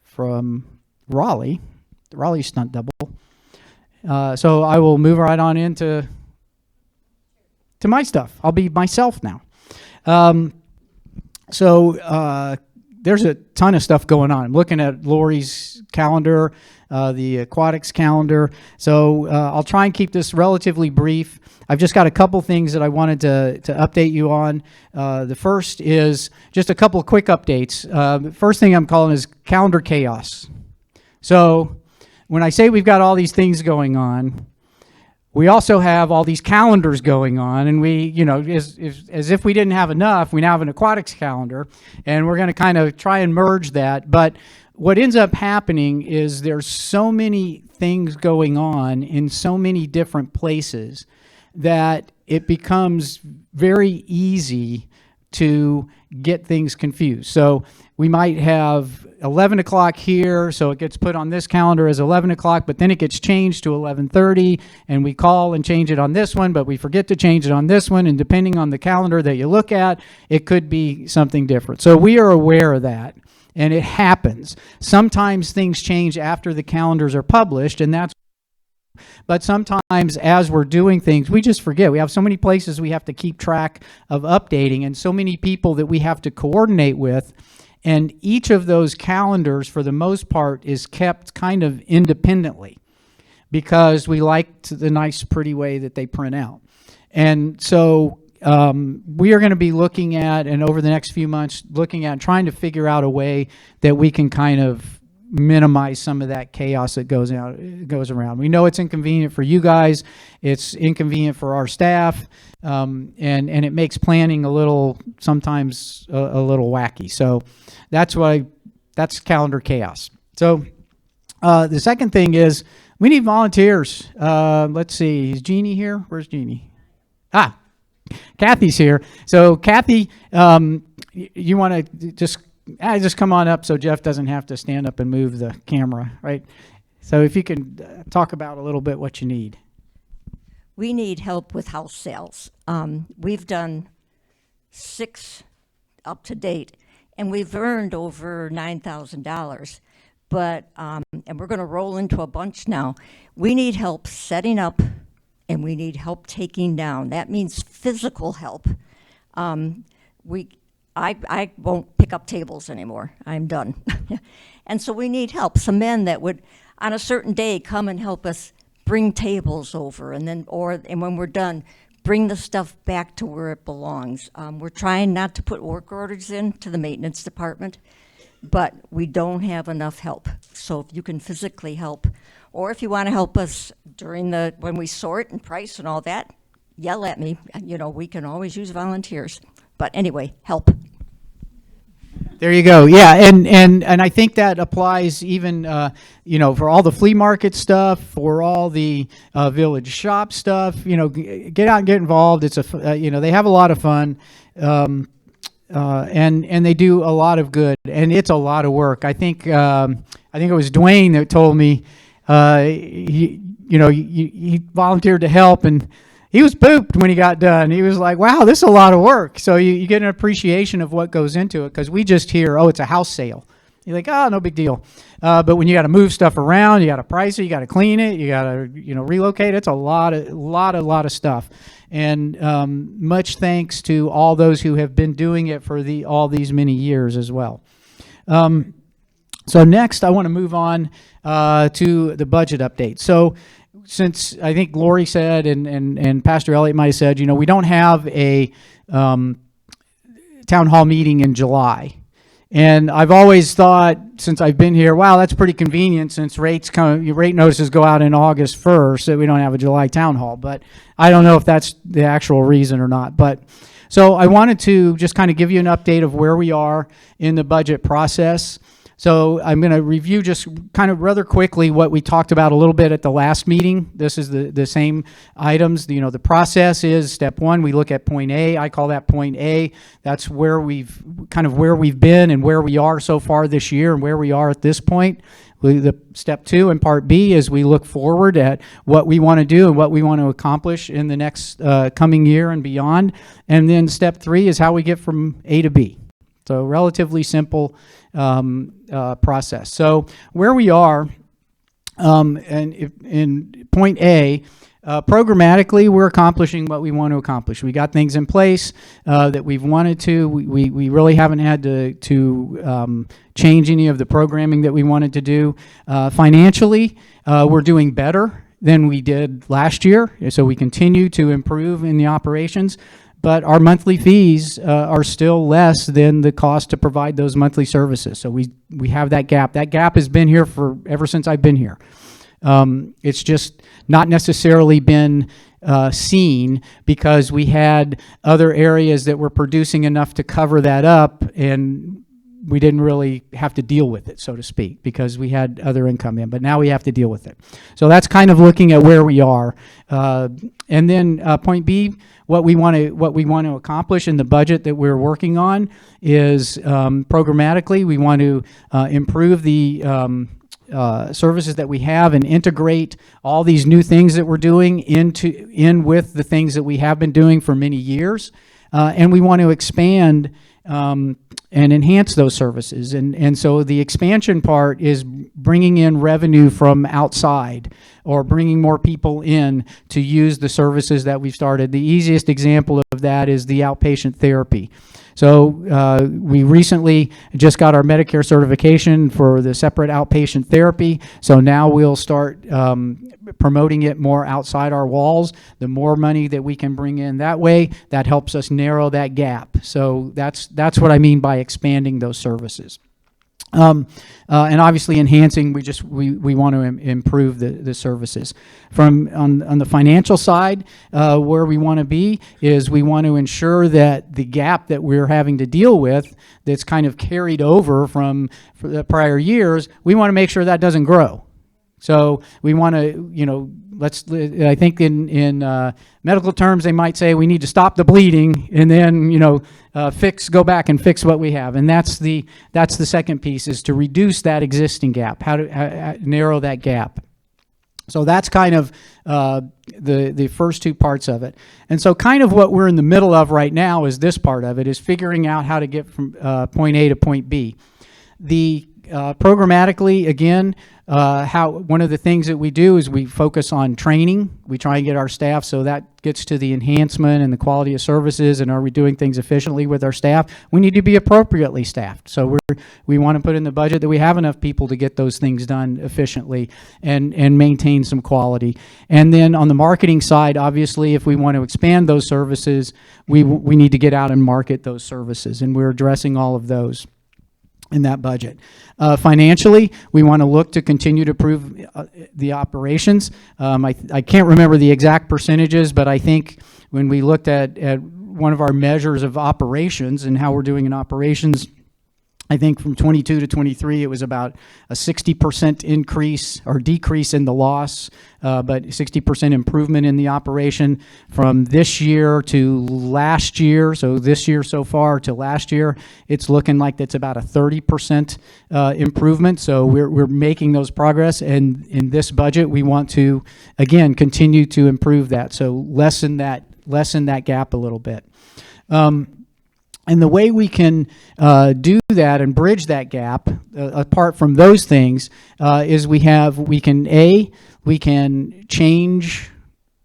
from Raleigh, the Raleigh stunt double. So I will move right on into my stuff. I'll be myself now. So there's a ton of stuff going on. I'm looking at Lori's calendar, the aquatics calendar. So I'll try and keep this relatively brief. I've just got a couple things that I wanted to update you on. The first is just a couple of quick updates. The first thing I'm calling is calendar chaos. So when I say we've got all these things going on, we also have all these calendars going on, and we, as if we didn't have enough, we now have an aquatics calendar, and we're going to kind of try and merge that. But what ends up happening is there's so many things going on in so many different places that it becomes very easy to get things confused. So we might have 11 o'clock here, so it gets put on this calendar as 11 o'clock, but then it gets changed to 11:30, and we call and change it on this one, but we forget to change it on this one, and depending on the calendar that you look at, it could be something different. So we are aware of that, and it happens. Sometimes things change after the calendars are published, and that's but sometimes as we're doing things, we just forget. We have so many places we have to keep track of updating, and so many people that we have to coordinate with. And each of those calendars, for the most part, is kept kind of independently because we like the nice, pretty way that they print out. And so we are going to be looking at, and over the next few months, looking at trying to figure out a way that we can kind of minimize some of that chaos that goes around. We know it's inconvenient for you guys. It's inconvenient for our staff. And it makes planning sometimes a little wacky. So that's calendar chaos. So the second thing is we need volunteers. Let's see, is Jeannie here? Where's Jeannie? Kathy's here. So Kathy, you want to just come on up so Jeff doesn't have to stand up and move the camera, right? So if you can talk about a little bit what you need. We need help with house sales. We've done 6 up to date, and we've earned over $9,000. But and we're going to roll into a bunch now. We need help setting up, and we need help taking down. That means physical help. I won't pick up tables anymore. I'm done. And so we need help. Some men that would, on a certain day, come and help us bring tables over, and when we're done, bring the stuff back to where it belongs. We're trying not to put work orders in to the maintenance department, but we don't have enough help. So if you can physically help, or if you want to help us when we sort and price and all that, yell at me. You know, we can always use volunteers. But anyway, help. There you go. Yeah, and I think that applies even for all the flea market stuff, for all the village shop stuff. Get out and get involved. It's they have a lot of fun, and they do a lot of good, and it's a lot of work. I think it was Dwayne that told me he volunteered to help, and he was pooped when he got done. He was like, wow, this is a lot of work. So you get an appreciation of what goes into it, because we just hear, oh, it's a house sale. You're like, oh, no big deal. But when you got to move stuff around, you got to price it, you got to clean it, you got to relocate. It's a lot of stuff. And much thanks to all those who have been doing it for all these many years as well. So next, I want to move on to the budget update. So since I think Lori said and Pastor Elliott might have said, we don't have a town hall meeting in July. And I've always thought, since I've been here, wow, that's pretty convenient, since rate notices go out in August 1st, that we don't have a July town hall. But I don't know if that's the actual reason or not. But so I wanted to just kind of give you an update of where we are in the budget process. So I'm going to review just kind of rather quickly what we talked about a little bit at the last meeting. This is the same items. The process is step one, we look at point A. I call that point A. That's where we've been and where we are so far this year and where we are at this point. The step two and part B is we look forward at what we want to do and what we want to accomplish in the next coming year and beyond. And then step three is how we get from A to B. So relatively simple process. So where we are, and in point A, programmatically, we're accomplishing what we want to accomplish. We got things in place that we've wanted to. We really haven't had to change any of the programming that we wanted to do. Financially, we're doing better than we did last year, so we continue to improve in the operations. But our monthly fees are still less than the cost to provide those monthly services. So we have that gap. That gap has been here ever since I've been here. It's just not necessarily been seen because we had other areas that were producing enough to cover that up, and we didn't really have to deal with it, so to speak, because we had other income in. But now we have to deal with it. So that's kind of looking at where we are. And then point B, what we want to accomplish in the budget that we're working on is programmatically, we want to improve the services that we have and integrate all these new things that we're doing in with the things that we have been doing for many years. And we want to expand and enhance those services. And so the expansion part is bringing in revenue from outside or bringing more people in to use the services that we've started. The easiest example of that is the outpatient therapy. So we recently just got our Medicare certification for the separate outpatient therapy. So now we'll start promoting it more outside our walls. The more money that we can bring in that way, that helps us narrow that gap. So that's what I mean by expanding those services. And obviously enhancing, we want to improve the services. On the financial side, where we want to be is we want to ensure that the gap that we're having to deal with that's kind of carried over from the prior years, we want to make sure that doesn't grow. So we want to, I think in medical terms, they might say we need to stop the bleeding and then, go back and fix what we have. And that's the second piece, is to reduce that existing gap, how to narrow that gap. So that's kind of the first two parts of it. And so kind of what we're in the middle of right now is this part of it, is figuring out how to get from point A to point B. The programmatically, again, one of the things that we do is we focus on training. We try and get our staff, so that gets to the enhancement and the quality of services, and are we doing things efficiently with our staff? We need to be appropriately staffed. So we want to put in the budget that we have enough people to get those things done efficiently and maintain some quality. And then on the marketing side, obviously, if we want to expand those services, we need to get out and market those services, and we're addressing all of those. in that budget. Financially, we want to look to continue to improve the operations. I can't remember the exact percentages, but I think when we looked at one of our measures of operations and how we're doing in operations, I think from 22 to 23, it was about a 60% increase or decrease in the loss, but 60% improvement in the operation from this year to last year. So this year so far to last year, it's looking like that's about a 30% improvement. So we're making those progress, and in this budget, we want to again continue to improve that. So lessen that gap a little bit. And the way we can do that and bridge that gap, apart from those things, is we can change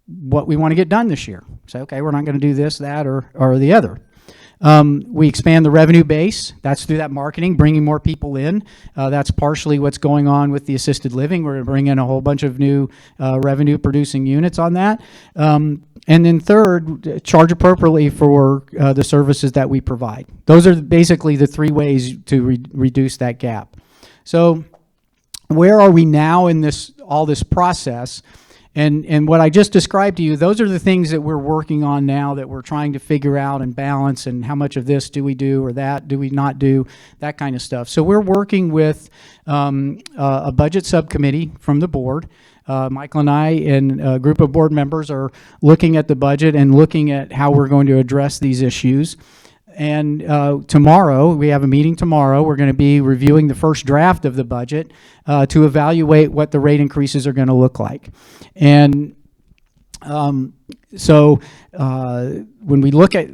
what we want to get done this year. Say, okay, we're not going to do this, that, or the other. We expand the revenue base. That's through that marketing, bringing more people in. That's partially what's going on with the assisted living. We're going to bring in a whole bunch of new revenue-producing units on that. And then third, charge appropriately for the services that we provide. Those are basically the three ways to reduce that gap. So where are we now in all this process? And what I just described to you, those are the things that we're working on now, that we're trying to figure out and balance, and how much of this do we do or that do we not do, that kind of stuff. So we're working with a budget subcommittee from the board. Michael and I and a group of board members are looking at the budget and looking at how we're going to address these issues. And tomorrow, we have a meeting tomorrow. We're going to be reviewing the first draft of the budget to evaluate what the rate increases are going to look like. And so when we look at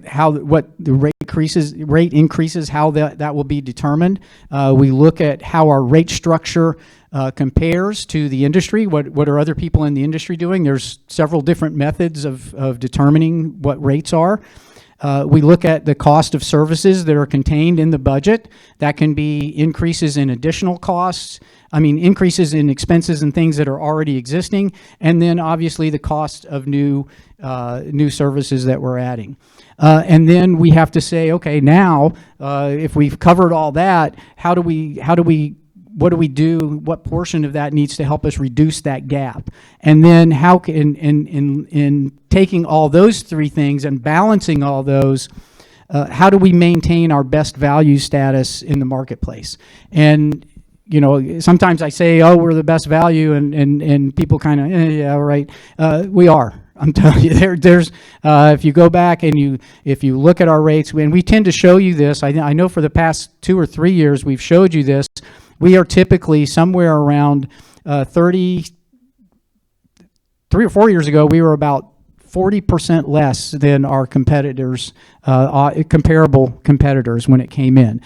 what the rate increases, how that will be determined, we look at how our rate structure compares to the industry. What are other people in the industry doing? There's several different methods of determining what rates are. We look at the cost of services that are contained in the budget. That can be increases in additional costs, increases in expenses and things that are already existing, and then obviously the cost of new services that we're adding. And then we have to say, okay, now if we've covered all that, what do we do? What portion of that needs to help us reduce that gap? And then how can, in taking all those three things and balancing all those, how do we maintain our best value status in the marketplace? And sometimes I say, oh, we're the best value, and people kind of, yeah, right. We are. I'm telling you, there's if you go back and if you look at our rates, and we tend to show you this. I know for the past 2 or 3 years we've showed you this. We are typically somewhere around 3 or 4 years ago, we were about 40% less than our competitors, comparable competitors when it came in.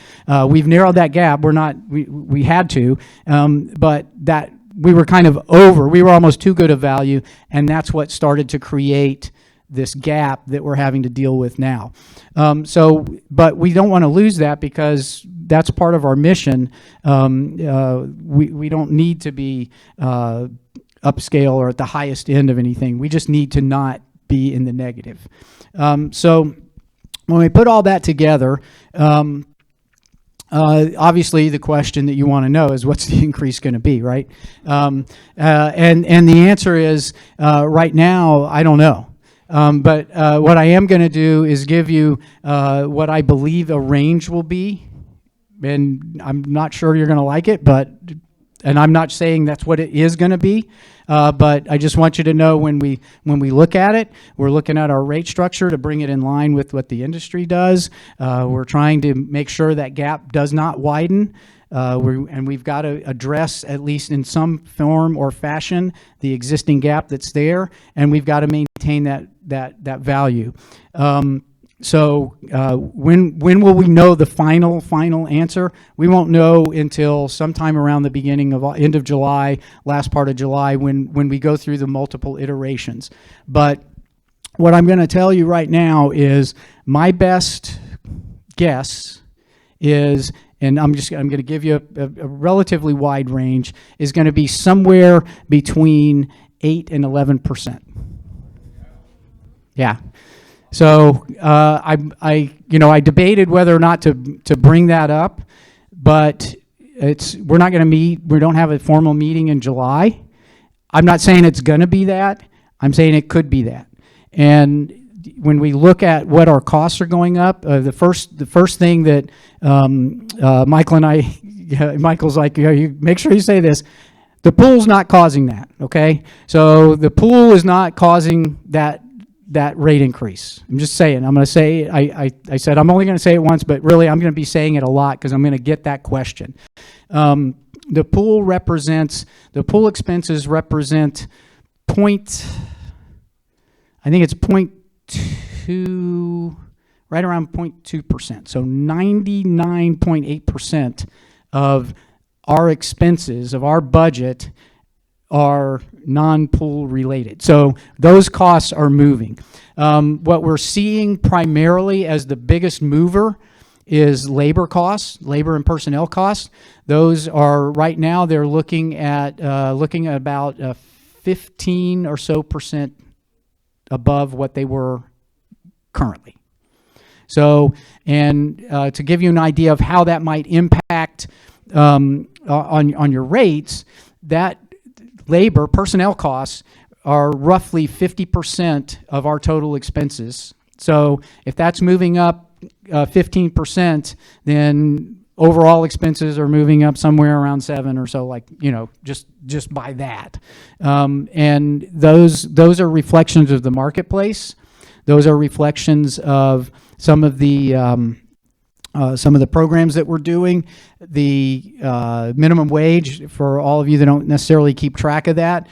We've narrowed that gap. We had to, but that we were kind of over. We were almost too good a value, and that's what started to create this gap that we're having to deal with now. But we don't want to lose that, because that's part of our mission. We don't need to be upscale or at the highest end of anything. We just need to not be in the negative. So when we put all that together, obviously the question that you want to know is, what's the increase going to be, right? And the answer is, right now, I don't know. But what I am going to do is give you what I believe a range will be, and I'm not sure you're going to like it, and I'm not saying that's what it is going to be, but I just want you to know when we look at it, we're looking at our rate structure to bring it in line with what the industry does. We're trying to make sure that gap does not widen. And we've got to address, at least in some form or fashion, the existing gap that's there, and we've got to maintain that value. So when will we know the final answer? We won't know until sometime around the end of July, last part of July, when we go through the multiple iterations. But what I'm going to tell you right now is my best guess is, and I'm going to give you a relatively wide range, is going to be somewhere between 8 and 11%. Yeah. So I debated whether or not to bring that up, but we're not going to meet. We don't have a formal meeting in July. I'm not saying it's going to be that. I'm saying it could be that. And when we look at what our costs are going up, the first thing that Michael and I, Michael's like, you make sure you say this. The pool's not causing that, okay? So the pool is not causing that rate increase. I'm just saying. I'm going to say, I said I'm only going to say it once, but really I'm going to be saying it a lot because I'm going to get that question. The pool expenses represent I think it's 0.2, right around 0.2%. So 99.8% of our expenses, of our budget, are non-pool related. So those costs are moving. What we're seeing primarily as the biggest mover is labor costs, labor and personnel costs. Those are right now they're looking at about 15 or so percent above what they were currently. So, and to give you an idea of how that might impact on your rates, that labor, personnel costs are roughly 50% of our total expenses. So if that's moving up 15%, then overall expenses are moving up somewhere around 7 or so, like, just by that. And those are reflections of the marketplace. Those are reflections of some of the programs that we're doing. The minimum wage, for all of you that don't necessarily keep track of that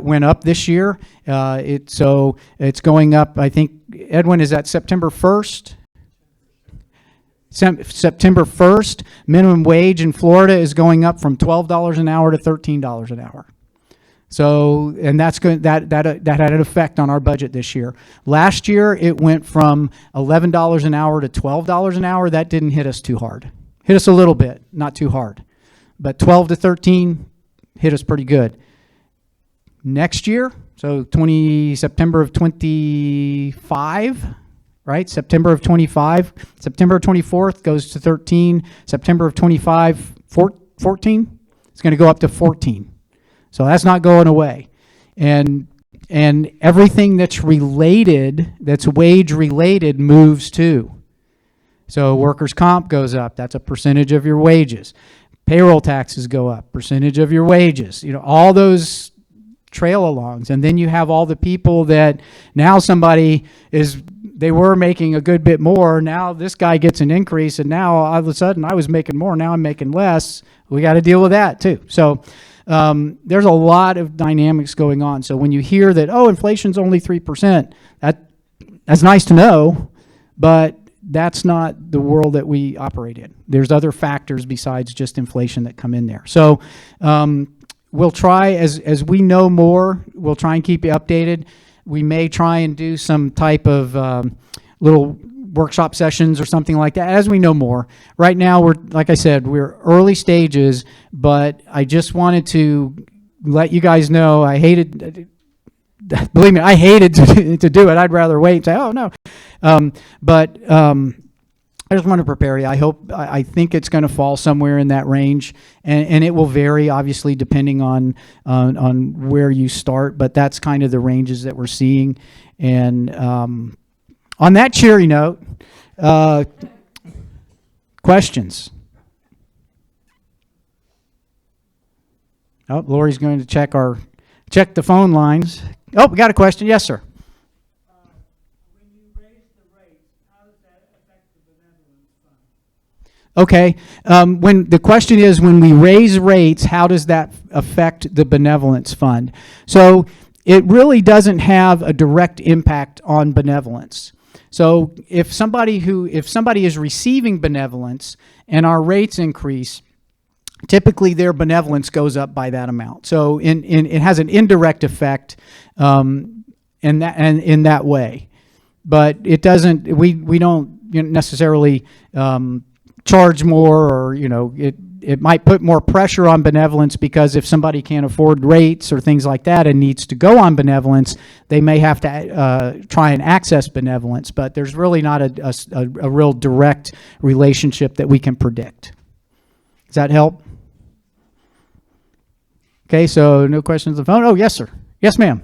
went up this year. It's going up, I think, Edwin, is that September 1st? September 1st, minimum wage in Florida is going up from $12 an hour to $13 an hour. So, and that's going that had an effect on our budget this year. Last year, it went from $11 an hour to $12 an hour. That didn't hit us too hard. Hit us a little bit, not too hard. But 12 to 13 hit us pretty good. Next year, so September of 25, right? September of 25, September 24th goes to 13. September of 25, 14. It's going to go up to 14. So that's not going away. And everything that's related, that's wage related, moves too. So workers' comp goes up. That's a percentage of your wages. Payroll taxes go up, percentage of your wages. All those trail alongs. And then you have all the people that now they were making a good bit more. Now this guy gets an increase, and now all of a sudden I was making more. Now I'm making less. We got to deal with that too. So there's a lot of dynamics going on. So when you hear that, inflation's only 3%, that's nice to know, but that's not the world that we operate in. There's other factors besides just inflation that come in there. So we'll try, as we know more, we'll try and keep you updated. We may try and do some type of little workshop sessions or something like that as we know more. Right now, like I said, we're early stages, but I just wanted to let you guys know believe me, I hated to do it. I'd rather wait and say, oh, no. But I just want to prepare you. I think it's going to fall somewhere in that range, and it will vary, obviously, depending on where you start, but that's kind of the ranges that we're seeing. And on that cheery note, questions? Oh, Lori's going to check the phone lines. Oh, we got a question. Yes, sir. When you raise the rates, how does that affect the benevolence fund? Okay. When the question is, when we raise rates, how does that affect the benevolence fund? So it really doesn't have a direct impact on benevolence. So if somebody is receiving benevolence and our rates increase, typically their benevolence goes up by that amount. So it has an indirect effect in that way, but it doesn't. We don't necessarily charge more, or it might put more pressure on benevolence, because if somebody can't afford rates or things like that and needs to go on benevolence, they may have to try and access benevolence. But there's really not a real direct relationship that we can predict. that help? Okay, so no questions on the phone. Oh, yes, sir. Yes, ma'am.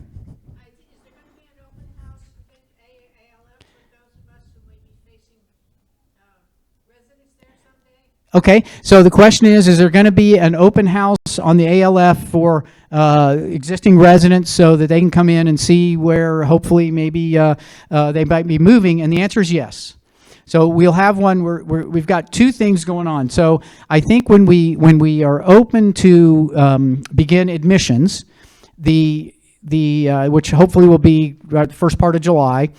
Okay, so the question is there going to be an open house on the ALF for existing residents so that they can come in and see where hopefully maybe they might be moving? And the answer is yes. So we'll have one. We've got two things going on. So I think when we are open to begin admissions, which hopefully will be the first part of July,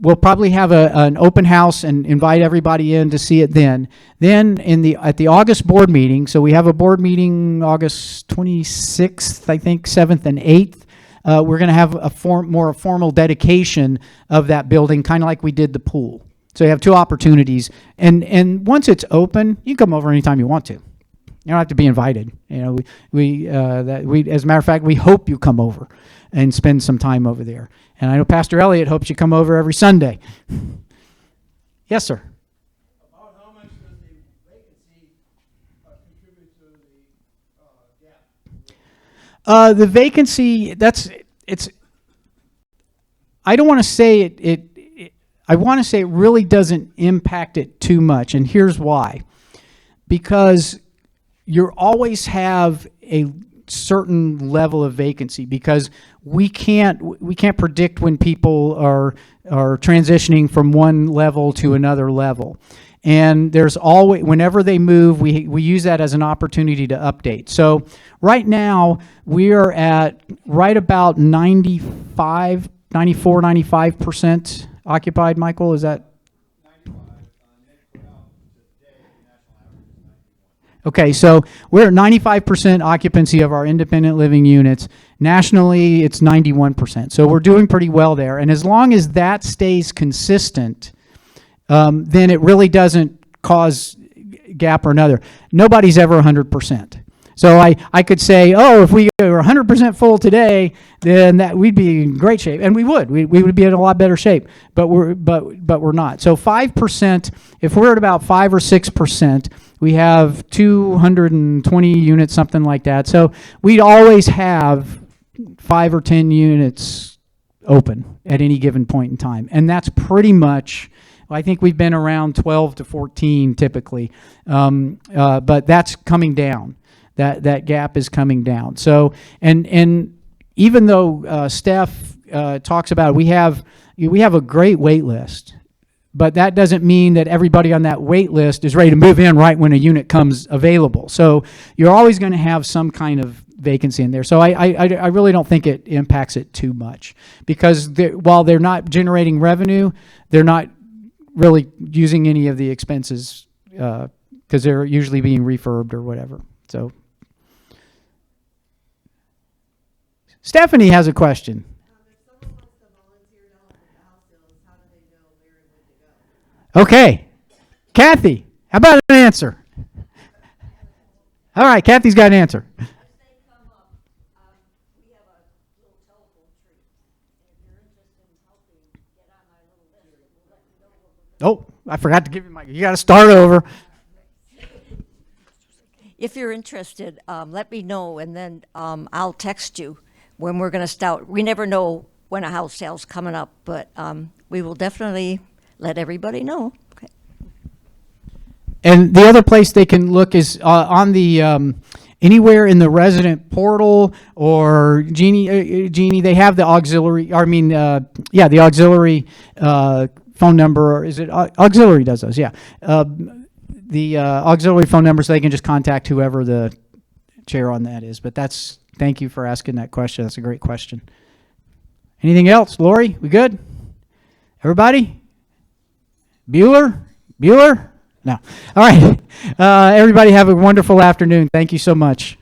we'll probably have an open house and invite everybody in to see it then. Then at the August board meeting, so we have a board meeting August 26th, I think, 7th and 8th. We're going to have a more formal dedication of that building, kind of like we did the pool. So you have two opportunities, and once it's open, you can come over anytime you want to. You don't have to be invited. You know, as a matter of fact, we hope you come over and spend some time over there. And I know Pastor Elliott hopes you come over every Sunday. Yes, sir. About how much does the vacancy contribute to the gap? The vacancy, I don't want to say I want to say it really doesn't impact it too much, and here's why. Because you always have a certain level of vacancy, because we can't predict when people are transitioning from one level to another level. And there's always, whenever they move, we use that as an opportunity to update. So right now, we are at right about 95% occupied. Michael, is that? 95. Okay, so we're at 95% occupancy of our independent living units. Nationally, it's 91%. So we're doing pretty well there. And as long as that stays consistent, then it really doesn't cause gap or another. Nobody's ever 100%. So I could say, oh, if we were 100% full today, then that we'd be in great shape, and we would. We would be in a lot better shape, but we're not. So 5%. If we're at about 5 or 6%, we have 220 units, something like that. So we'd always have 5 or 10 units open at any given point in time, and that's pretty much. I think we've been around 12 to 14 typically, but that's coming down. That gap is coming down. So and even though Steph talks about we have a great wait list, but that doesn't mean that everybody on that wait list is ready to move in right when a unit comes available. So you're always going to have some kind of vacancy in there. So I really don't think it impacts it too much, because while they're not generating revenue, they're not really using any of the expenses because they're usually being refurbed or whatever. So Stephanie has a question. Okay. Kathy, how about an answer? All right, Kathy's got an answer. Oh, I forgot to give you you got to start over. If you're interested, let me know, and then I'll text you when we're going to start. We never know when a house sale's coming up, but we will definitely let everybody know. Okay. And the other place they can look is on the anywhere in the resident portal or Jeannie. They have the auxiliary. The auxiliary phone number. Or is it auxiliary does those? Yeah. The auxiliary phone number, so they can just contact whoever the chair on that is. But thank you for asking that question. That's a great question. Anything else? Lori, we good? Everybody? Bueller? No. All right. Everybody have a wonderful afternoon. Thank you so much.